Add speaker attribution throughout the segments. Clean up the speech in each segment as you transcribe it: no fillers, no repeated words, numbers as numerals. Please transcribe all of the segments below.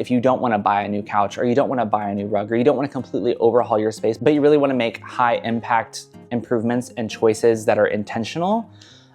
Speaker 1: if you don't want to buy a new couch or you don't want to buy a new rug or you don't want to completely overhaul your space, but you really want to make high impact improvements and choices that are intentional,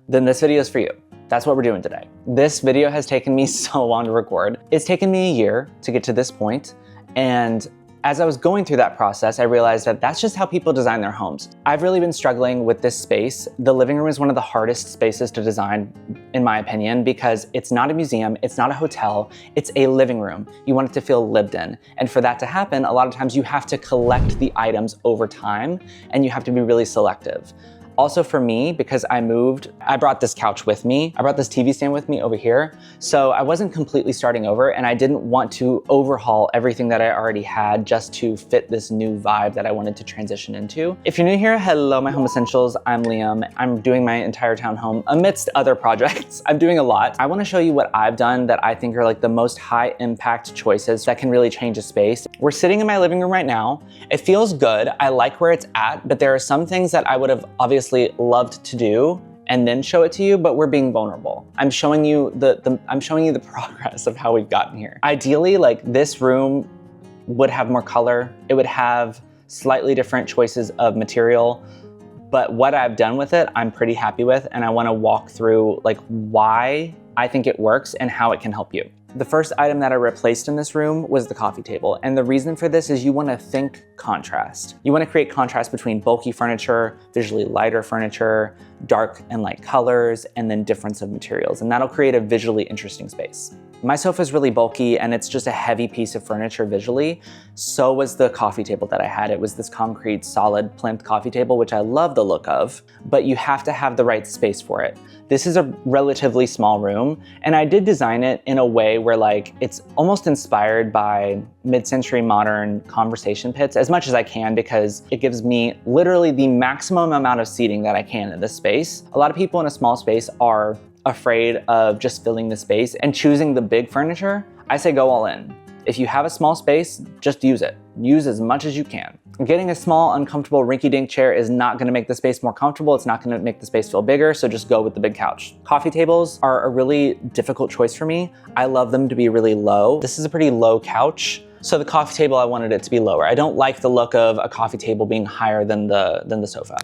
Speaker 1: then this video is for you. That's what we're doing today. This video has taken me so long to record. It's taken me a year to get to this point, and as I was going through that process, I realized that that's just how people design their homes. I've really been struggling with this space. The living room is one of the hardest spaces to design, in my opinion, because it's not a museum, it's not a hotel, it's a living room. You want it to feel lived in. And for that to happen, a lot of times you have to collect the items over time and you have to be really selective. Also for me, because I moved, I brought this couch with me. I brought this TV stand with me over here. So I wasn't completely starting over and I didn't want to overhaul everything that I already had just to fit this new vibe that I wanted to transition into. If you're new here, hello, my home essentials. I'm Liam. I'm doing my entire townhome amidst other projects. I'm doing a lot. I wanna show you what I've done that I think are like the most high impact choices that can really change a space. We're sitting in my living room right now. It feels good. I like where it's at, but there are some things that I would have obviously loved to do and then show it to you, but we're being vulnerable. I'm showing you the progress of how we've gotten here. Ideally, like this room would have more color. It would have slightly different choices of material, but what I've done with it, I'm pretty happy with, and I wanna walk through like why I think it works and how it can help you. The first item that I replaced in this room was the coffee table. And the reason for this is you wanna think contrast. You wanna create contrast between bulky furniture, visually lighter furniture, dark and light colors, and then difference of materials. And that'll create a visually interesting space. My sofa is really bulky and it's just a heavy piece of furniture visually. So was the coffee table that I had. It was this concrete solid plinth coffee table, which I love the look of, but you have to have the right space for it. This is a relatively small room, and I did design it in a way where like it's almost inspired by mid-century modern conversation pits as much as I can, because it gives me literally the maximum amount of seating that I can in this space. A lot of people in a small space are afraid of just filling the space and choosing the big furniture. I say go all in. If you have a small space, just use it. Use as much as you can. Getting a small, uncomfortable, rinky-dink chair is not gonna make the space more comfortable. It's not gonna make the space feel bigger, so just go with the big couch. Coffee tables are a really difficult choice for me. I love them to be really low. This is a pretty low couch, so the coffee table, I wanted it to be lower. I don't like the look of a coffee table being higher than the sofa.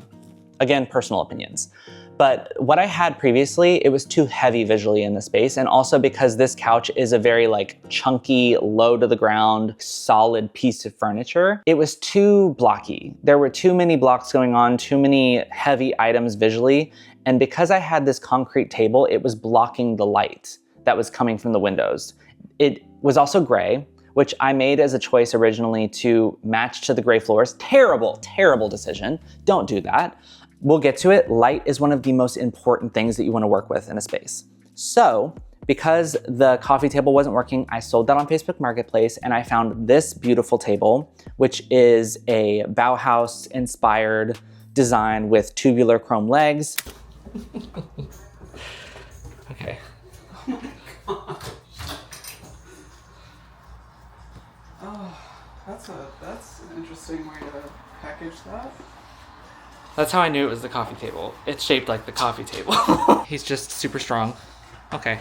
Speaker 1: Again, personal opinions. But what I had previously, it was too heavy visually in the space, and also because this couch is a very like chunky, low to the ground, solid piece of furniture, it was too blocky. There were too many blocks going on, too many heavy items visually, and because I had this concrete table, it was blocking the light that was coming from the windows. It was also gray, which I made as a choice originally to match to the gray floors. Terrible, terrible decision. Don't do that. We'll get to it. Light is one of the most important things that you want to work with in a space. So, because the coffee table wasn't working, I sold that on Facebook Marketplace and I found this beautiful table, which is a Bauhaus inspired design with tubular chrome legs. Okay.
Speaker 2: Oh my gosh. Oh, that's an interesting way to package that.
Speaker 3: That's how I knew it was the coffee table. It's shaped like the coffee table. He's just super strong. Okay.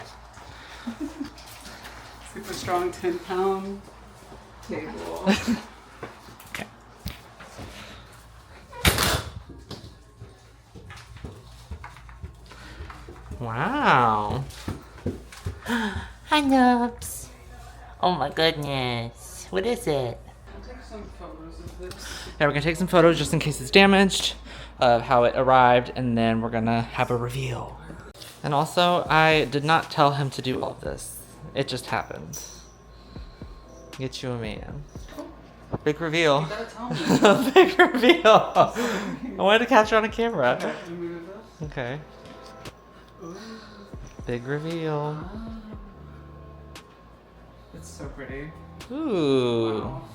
Speaker 2: Super strong 10-pound table.
Speaker 3: Okay. Wow.
Speaker 4: Hi, Nubs. Oh my goodness. What is it?
Speaker 2: I'll take some photos of this.
Speaker 3: Yeah, we're gonna take some photos just in case it's damaged, of how it arrived, and then we're gonna have a reveal. And also, I did not tell him to do all of this. It just happened. Get you a man. Big reveal.
Speaker 2: You gotta tell me.
Speaker 3: Big reveal. I wanted to capture on a camera.
Speaker 2: Okay, can we move this?
Speaker 3: Okay.
Speaker 2: Ooh.
Speaker 3: Big reveal.
Speaker 2: It's so pretty.
Speaker 3: Ooh.
Speaker 2: Wow.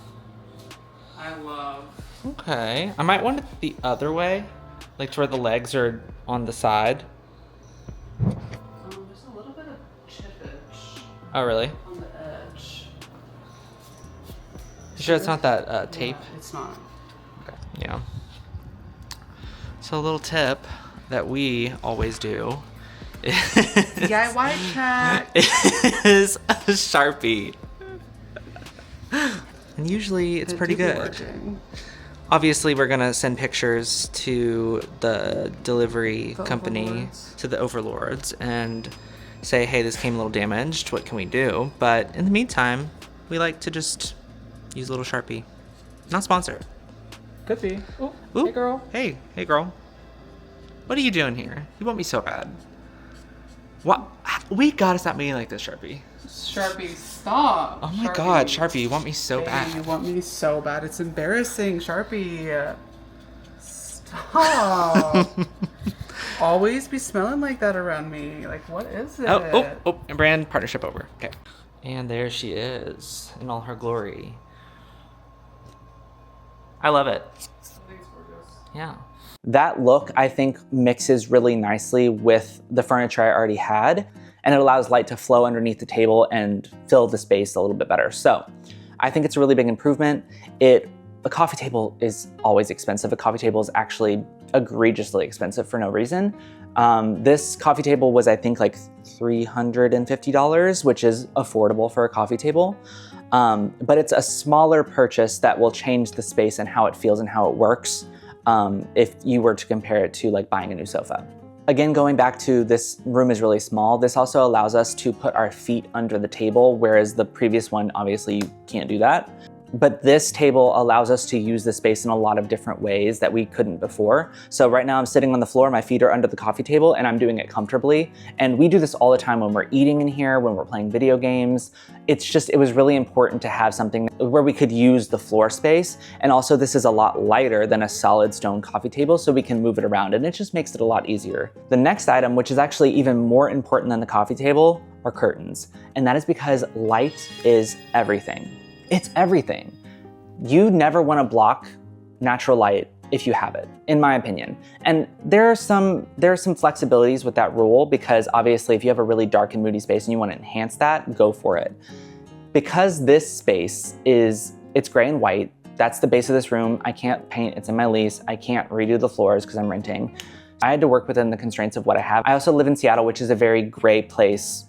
Speaker 2: I love.
Speaker 3: Okay. I might want it the other way, like to where the legs are on the side.
Speaker 2: There's a little bit of chippage
Speaker 3: Oh, really?
Speaker 2: on the edge.
Speaker 3: You sure it's not that tape?
Speaker 2: Yeah, it's not.
Speaker 3: Okay. Yeah. So a little tip that we always do
Speaker 2: DIY check.
Speaker 3: is a Sharpie. And usually it's
Speaker 2: It
Speaker 3: pretty
Speaker 2: do be
Speaker 3: good.
Speaker 2: working.
Speaker 3: Obviously, we're gonna send pictures to the delivery company,
Speaker 2: overlords.
Speaker 3: to the overlords, and say, hey, this came a little damaged. What can we do? But in the meantime, we like to just use a little Sharpie. Not sponsored.
Speaker 2: Could be. Ooh,
Speaker 3: Ooh.
Speaker 2: hey girl.
Speaker 3: Hey, girl. What are you doing here? You want me so bad. What? We gotta stop meeting like this, Sharpie.
Speaker 2: Sharpie, stop.
Speaker 3: Oh my God, Sharpie, you want me so
Speaker 2: Hey,
Speaker 3: bad.
Speaker 2: You want me so bad. It's embarrassing, Sharpie. Stop. Always be smelling like that around me. Like, what is it?
Speaker 3: Oh, and brand partnership over. Okay. And there she is in all her glory. I love it.
Speaker 2: Something's gorgeous.
Speaker 3: Yeah.
Speaker 1: That look, I think, mixes really nicely with the furniture I already had, and it allows light to flow underneath the table and fill the space a little bit better. So I think it's a really big improvement. A coffee table is always expensive. A coffee table is actually egregiously expensive for no reason. This coffee table was, I think, like $350, which is affordable for a coffee table. But it's a smaller purchase that will change the space and how it feels and how it works. If you were to compare it to like buying a new sofa. Again, going back to this room is really small. This also allows us to put our feet under the table, whereas the previous one, obviously you can't do that. But this table allows us to use the space in a lot of different ways that we couldn't before. So right now I'm sitting on the floor, my feet are under the coffee table, and I'm doing it comfortably. And we do this all the time when we're eating in here, when we're playing video games. It was really important to have something where we could use the floor space. And also this is a lot lighter than a solid stone coffee table, so we can move it around, and it just makes it a lot easier. The next item, which is actually even more important than the coffee table, are curtains. And that is because light is everything. It's everything. You never want to block natural light if you have it, in my opinion. And there are some flexibilities with that rule, because obviously if you have a really dark and moody space and you want to enhance that, go for it. Because this space it's gray and white, that's the base of this room. I can't paint, it's in my lease. I can't redo the floors because I'm renting. I had to work within the constraints of what I have. I also live in Seattle, which is a very gray place,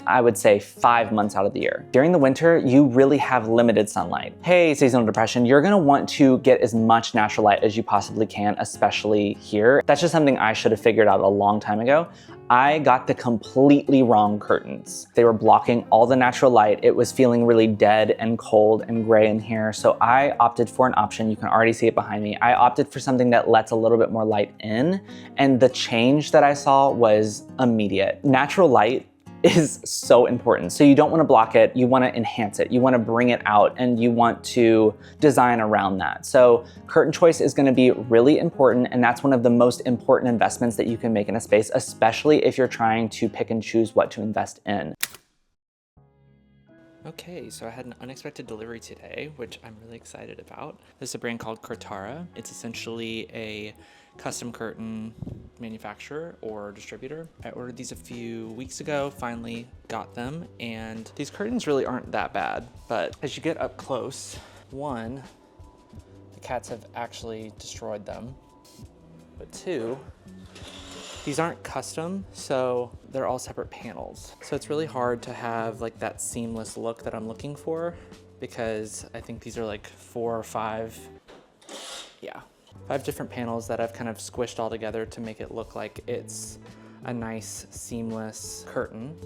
Speaker 1: I would say 5 months out of the year. During the winter, you really have limited sunlight. Hey, seasonal depression, you're gonna want to get as much natural light as you possibly can, especially here. That's just something I should have figured out a long time ago. I got the completely wrong curtains. They were blocking all the natural light. It was feeling really dead and cold and gray in here. So I opted for an option. You can already see it behind me. I opted for something that lets a little bit more light in, and the change that I saw was immediate. Natural light is so important. So you don't want to block it, you want to enhance it, you want to bring it out, and you want to design around that. So curtain choice is going to be really important, and that's one of the most important investments that you can make in a space, especially if you're trying to pick and choose what to invest in.
Speaker 3: Okay, so I had an unexpected delivery today, which I'm really excited about. This is a brand called Curtara. It's essentially a custom curtain manufacturer or distributor. I ordered these a few weeks ago, finally got them, and these curtains really aren't that bad, but as you get up close, one, the cats have actually destroyed them, but two, these aren't custom, so they're all separate panels. So it's really hard to have like that seamless look that I'm looking for, because I think these are like 4 or 5, yeah, 5 different panels that I've kind of squished all together to make it look like it's a nice seamless curtain.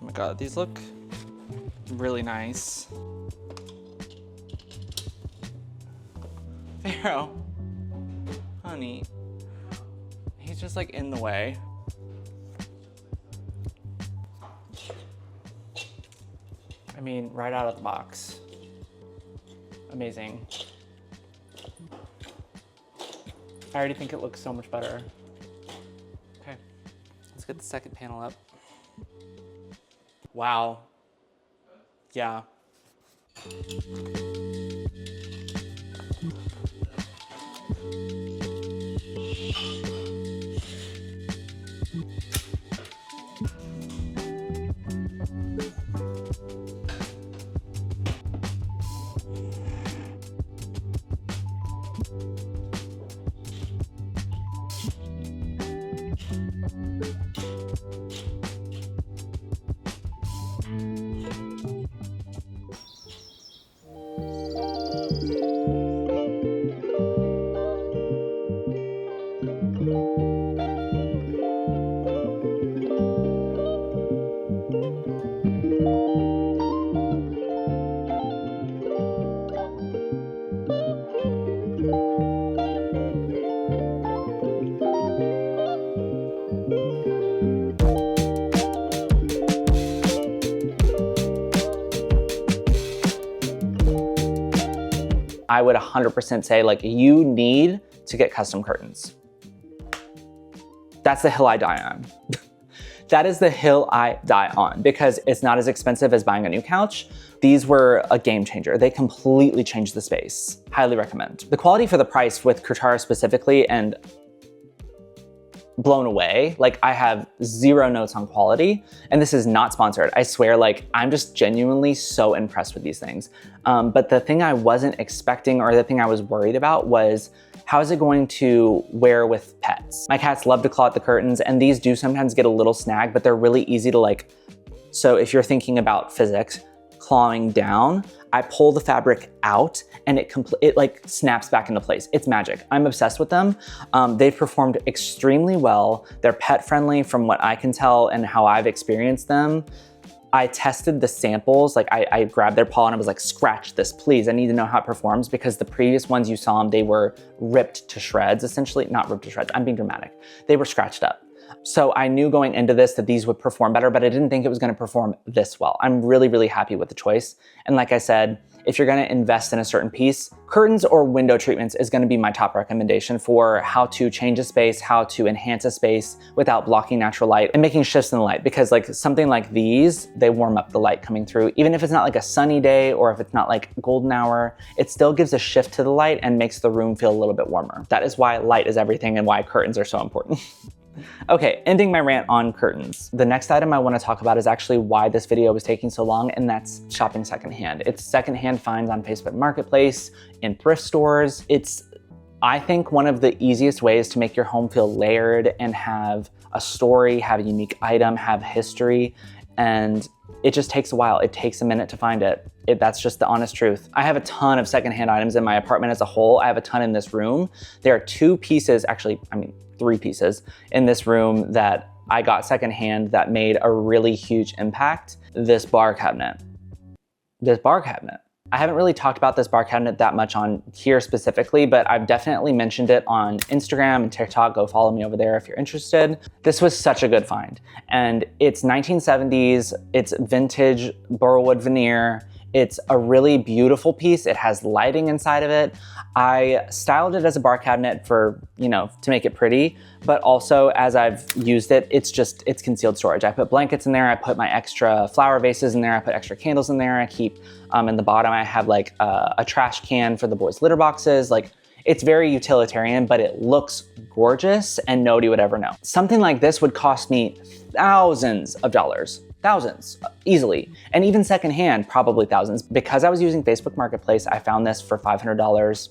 Speaker 3: Oh my God, these look really nice. Pharaoh, honey, he's just like in the way. I mean, right out of the box. Amazing. I already think it looks so much better. Okay, let's get the second panel up. Wow. Yeah.
Speaker 1: I would 100% say like you need to get custom curtains. That's the hill I die on. That is the hill I die on because it's not as expensive as buying a new couch. These were a game changer. They completely changed the space. Highly recommend. The quality for the price with Kurtara specifically, and blown away. Like I have zero notes on quality, and this is not sponsored. I swear, like I'm just genuinely so impressed with these things. But the thing I wasn't expecting, or the thing I was worried about, was how is it going to wear with pets? My cats love to claw at the curtains, and these do sometimes get a little snag, but they're really easy to like, so if you're thinking about physics, clawing down, I pull the fabric out and it like snaps back into place. It's magic. I'm obsessed with them. They've performed extremely well. They're pet friendly from what I can tell and how I've experienced them. I tested the samples, like I grabbed their paw and I was like, scratch this, please. I need to know how it performs, because the previous ones you saw them, they were ripped to shreds, essentially. Not ripped to shreds, I'm being dramatic. They were scratched up. So I knew going into this that these would perform better, but I didn't think it was gonna perform this well. I'm really, really happy with the choice. And like I said, if you're gonna invest in a certain piece, curtains or window treatments is gonna be my top recommendation for how to change a space, how to enhance a space without blocking natural light and making shifts in the light. Because like something like these, they warm up the light coming through. Even if it's not like a sunny day or if it's not like golden hour, it still gives a shift to the light and makes the room feel a little bit warmer. That is why light is everything and why curtains are so important. Okay, ending my rant on curtains. The next item I want to talk about is actually why this video was taking so long, and that's shopping secondhand. It's secondhand finds on Facebook Marketplace, in thrift stores. It's, I think, one of the easiest ways to make your home feel layered and have a story, have a unique item, have history, and it just takes a while. It takes a minute to find it. That's just the honest truth. I have a ton of secondhand items in my apartment as a whole. I have a ton in this room. There are two pieces, actually, I mean, 3 pieces in this room that I got secondhand that made a really huge impact. This bar cabinet. I haven't really talked about this bar cabinet that much on here specifically, but I've definitely mentioned it on Instagram and TikTok. Go follow me over there if you're interested. This was such a good find. And it's 1970s, it's vintage burlwood veneer. It's a really beautiful piece. It has lighting inside of it. I styled it as a bar cabinet for, you know, to make it pretty, but also as I've used it, it's concealed storage. I put blankets in there. I put my extra flower vases in there. I put extra candles in there. I keep, in the bottom, I have like a trash can for the boys' litter boxes. Like, it's very utilitarian, but it looks gorgeous and nobody would ever know. Something like this would cost me thousands of dollars. Thousands, easily. And even secondhand, probably thousands. Because I was using Facebook Marketplace, I found this for $500.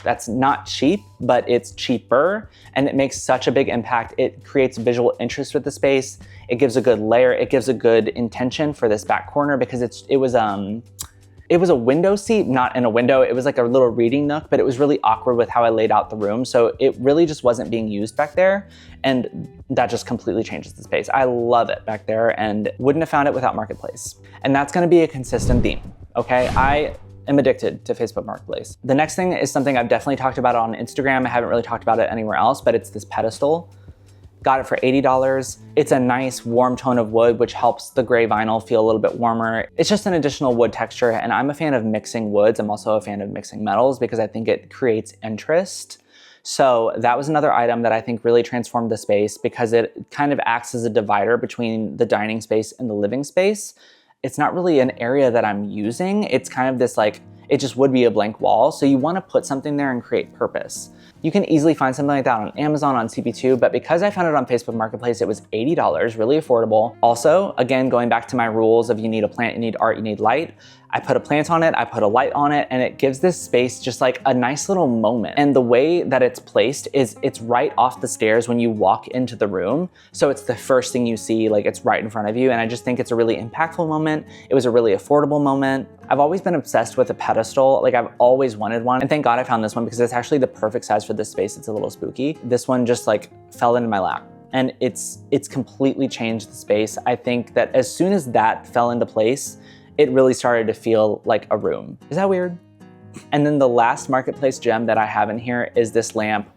Speaker 1: That's not cheap, but it's cheaper, and it makes such a big impact. It creates visual interest with the space. It gives a good layer. It gives a good intention for this back corner, because it was a window seat, not in a window. It was like a little reading nook, but it was really awkward with how I laid out the room. So it really just wasn't being used back there. And that just completely changes the space. I love it back there and wouldn't have found it without Marketplace. And that's gonna be a consistent theme, okay? I am addicted to Facebook Marketplace. The next thing is something I've definitely talked about on Instagram. I haven't really talked about it anywhere else, but it's this pedestal. Got it for $80. It's a nice warm tone of wood, which helps the gray vinyl feel a little bit warmer. It's just an additional wood texture, and I'm a fan of mixing woods. I'm also a fan of mixing metals because I think it creates interest. So that was another item that I think really transformed the space, because it kind of acts as a divider between the dining space and the living space. It's not really an area that I'm using. It's kind of this like, it just would be a blank wall. So you want to put something there and create purpose. You can easily find something like that on Amazon, on CP2, but because I found it on Facebook Marketplace, it was $80, really affordable. Also, again, going back to my rules of you need a plant, you need art, you need light, I put a plant on it, I put a light on it, and it gives this space just like a nice little moment. And the way that it's placed is it's right off the stairs when you walk into the room. So it's the first thing you see, like it's right in front of you. And I just think it's a really impactful moment. It was a really affordable moment. I've always been obsessed with a pedestal. Like I've always wanted one. And thank God I found this one because it's actually the perfect size for this space. It's a little spooky. This one just like fell into my lap. And it's completely changed the space. I think that as soon as that fell into place, it really started to feel like a room. Is that weird? And then the last marketplace gem that I have in here is this lamp.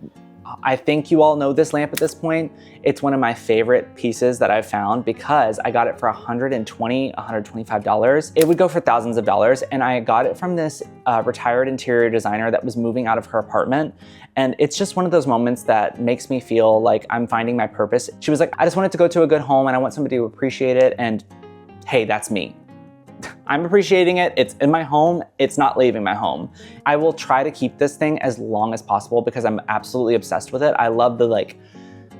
Speaker 1: I think you all know this lamp at this point. It's one of my favorite pieces that I've found because I got it for $120, $125. It would go for thousands of dollars, and I got it from this retired interior designer that was moving out of her apartment. And it's just one of those moments that makes me feel like I'm finding my purpose. She was like, I just wanted to go to a good home and I want somebody to appreciate it, and hey, that's me. I'm appreciating it, it's in my home, it's not leaving my home. I will try to keep this thing as long as possible because I'm absolutely obsessed with it. I love the like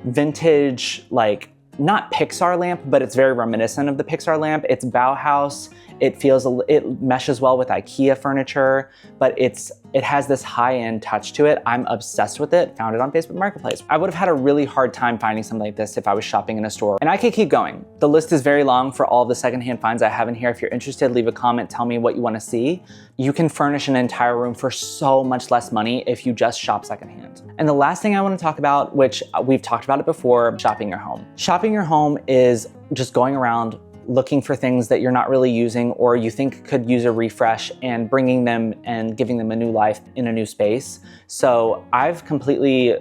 Speaker 1: vintage, like not Pixar lamp, but it's very reminiscent of the Pixar lamp. It's Bauhaus, it meshes well with IKEA furniture, but it has this high-end touch to it. I'm obsessed with it, found it on Facebook Marketplace. I would have had a really hard time finding something like this if I was shopping in a store. And I could keep going. The list is very long for all of the secondhand finds I have in here. If you're interested, leave a comment, tell me what you wanna see. You can furnish an entire room for so much less money if you just shop secondhand. And the last thing I wanna talk about, which we've talked about it before, shopping your home. Shopping your home is just going around looking for things that you're not really using or you think could use a refresh and bringing them and giving them a new life in a new space. So I've completely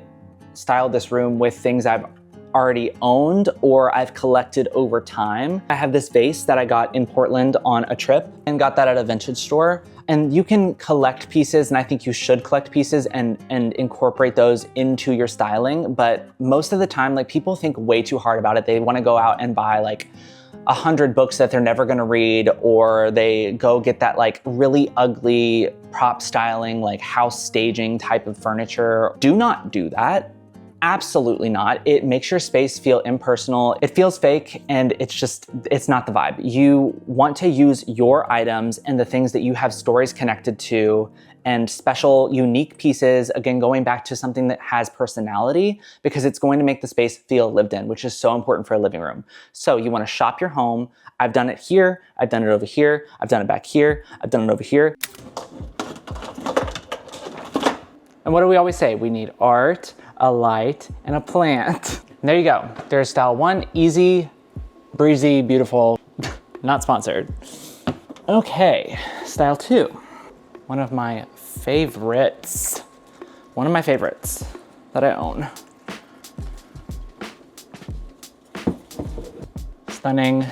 Speaker 1: styled this room with things I've already owned or I've collected over time. I have this vase that I got in Portland on a trip and got that at a vintage store. And you can collect pieces, and I think you should collect pieces and incorporate those into your styling. But most of the time, like people think way too hard about it. They wanna go out and buy like 100 books that they're never gonna read, or they go get that like really ugly prop styling, like house staging type of furniture. Do not do that. Absolutely not. It makes your space feel impersonal. It feels fake, and it's not the vibe. You want to use your items and the things that you have stories connected to and special, unique pieces, again, going back to something that has personality, because it's going to make the space feel lived in, which is so important for a living room. So you wanna shop your home. I've done it here, I've done it over here, I've done it back here, I've done it over here. And what do we always say? We need art, a light, and a plant. And there you go. There's style one, easy, breezy, beautiful, not sponsored. Okay, style two. One of my favorites that I own. Stunning,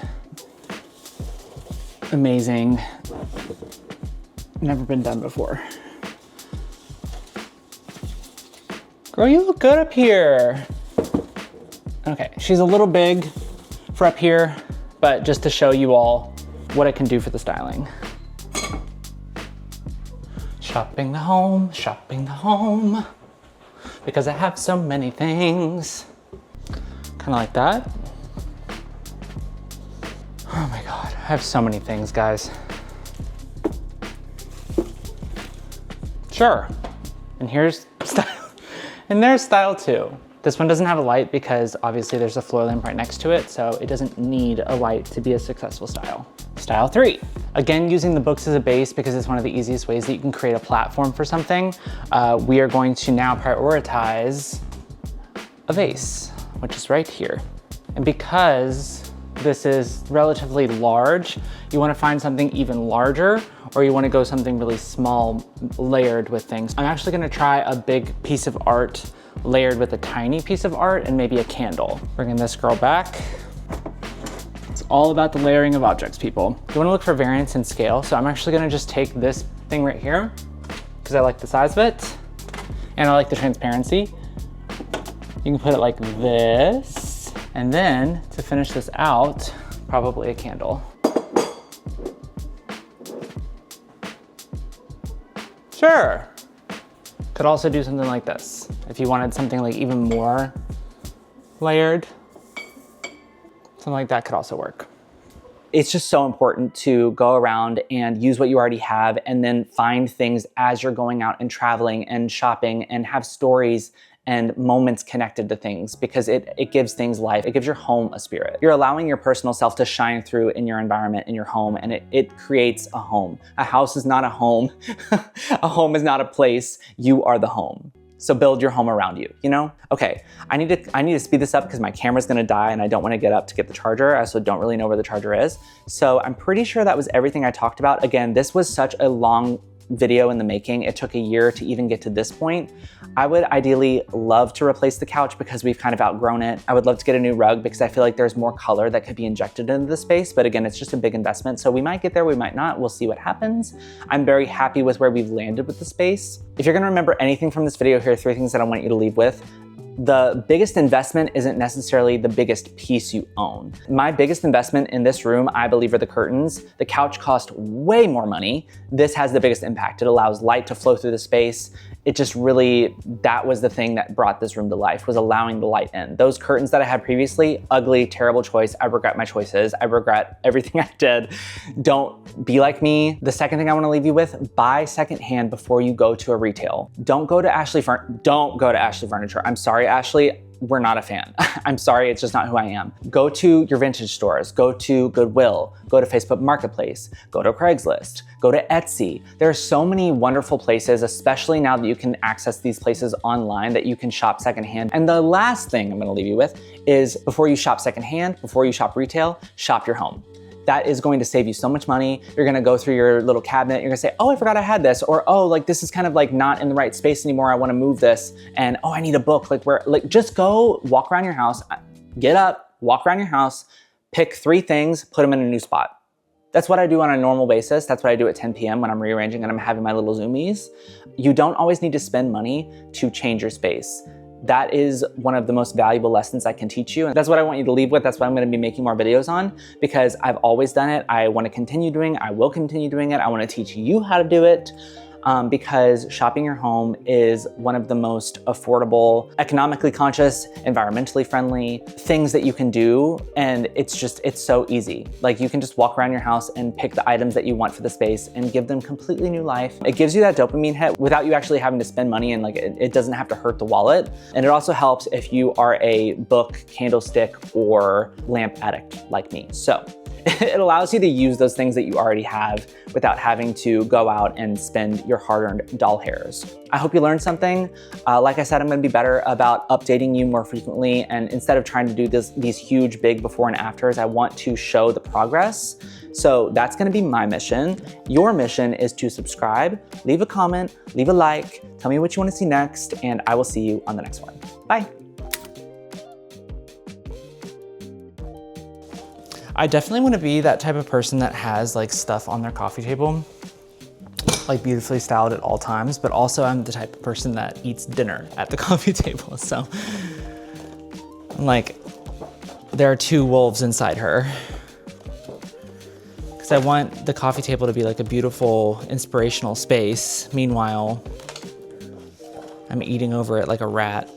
Speaker 1: amazing, never been done before. Girl, you look good up here. Okay, she's a little big for up here, but just to show you all what it can do for the styling. Shopping the home, because I have so many things. Kind of like that. Oh my God, I have so many things, guys. Sure, and here's style, and there's style two. This one doesn't have a light because obviously there's a floor lamp right next to it, so it doesn't need a light to be a successful style. Style three. Again, using the books as a base because it's one of the easiest ways that you can create a platform for something. We are going to now prioritize a vase, which is right here. And because this is relatively large, you wanna find something even larger, or you wanna go something really small, layered with things. I'm actually gonna try a big piece of art layered with a tiny piece of art and maybe a candle. Bringing this girl back. It's all about the layering of objects, people. You wanna look for variance in scale, so I'm actually gonna just take this thing right here because I like the size of it and I like the transparency. You can put it like this, and then to finish this out, probably a candle. Sure. Could also do something like this if you wanted something like even more layered. Something like that could also work. it's just so important to go around and use what you already have and then find things as you're going out and traveling and shopping and have stories and moments connected to things, because it gives things life. It gives your home a spirit. You're allowing your personal self to shine through in your environment, in your home, and it creates a home. A house is not a home. A home is not a place. You are the home. So build your home around you, you know? Okay, I need to speed this up because my camera's gonna die and I don't wanna get up to get the charger. I also don't really know where the charger is. So I'm pretty sure that was everything I talked about. Again, this was such a long video in the making. It took a year to even get to this point. I would ideally love to replace the couch because we've kind of outgrown it. I would love to get a new rug because I feel like there's more color that could be injected into the space. But again, it's just a big investment. So we might get there, we might not. We'll see what happens. I'm very happy with where we've landed with the space. If you're gonna remember anything from this video, here are 3 things that I want you to leave with. The biggest investment isn't necessarily the biggest piece you own. My biggest investment in this room, I believe, are the curtains. The couch cost way more money. This has the biggest impact. It allows light to flow through the space. It just really, that was the thing that brought this room to life, was allowing the light in. Those curtains that I had previously, ugly, terrible choice. I regret my choices. I regret everything I did. Don't be like me. The second thing I wanna leave you with, buy secondhand before you go to a retail. Don't go to Ashley Furniture. I'm sorry, Ashley. We're not a fan. I'm sorry, it's just not who I am. Go to your vintage stores, go to Goodwill, go to Facebook Marketplace, go to Craigslist, go to Etsy. There are so many wonderful places, especially now that you can access these places online, that you can shop secondhand. And the last thing I'm gonna leave you with is, before you shop secondhand, before you shop retail, shop your home. That is going to save you so much money. You're gonna go through your little cabinet, you're gonna say, oh, I forgot I had this, or oh, like this is kind of like not in the right space anymore, I wanna move this, and oh, I need a book, just go walk around your house, get up, walk around your house, pick 3 things, put them in a new spot. That's what I do on a normal basis. That's what I do at 10 p.m. when I'm rearranging and I'm having my little zoomies. You don't always need to spend money to change your space. That is one of the most valuable lessons I can teach you. And that's what I want you to leave with. That's what I'm gonna be making more videos on, because I've always done it. I wanna continue doing it. I will continue doing it. I wanna teach you how to do it. Because shopping your home is one of the most affordable, economically conscious, environmentally friendly things that you can do. And it's so easy. Like, you can just walk around your house and pick the items that you want for the space and give them completely new life. It gives you that dopamine hit without you actually having to spend money, and like it doesn't have to hurt the wallet. And it also helps if you are a book, candlestick, or lamp addict like me. So it allows you to use those things that you already have without having to go out and spend your hard-earned doll hairs. I hope you learned something. Like I said, I'm gonna be better about updating you more frequently, and instead of trying to do these huge, big before and afters, I want to show the progress. So that's gonna be my mission. Your mission is to subscribe, leave a comment, leave a like, tell me what you wanna see next, and I will see you on the next one. Bye.
Speaker 3: I definitely want to be that type of person that has like stuff on their coffee table, like beautifully styled at all times, but also I'm the type of person that eats dinner at the coffee table. So I'm like, there are 2 wolves inside her. Because I want the coffee table to be like a beautiful, inspirational space. Meanwhile, I'm eating over it like a rat.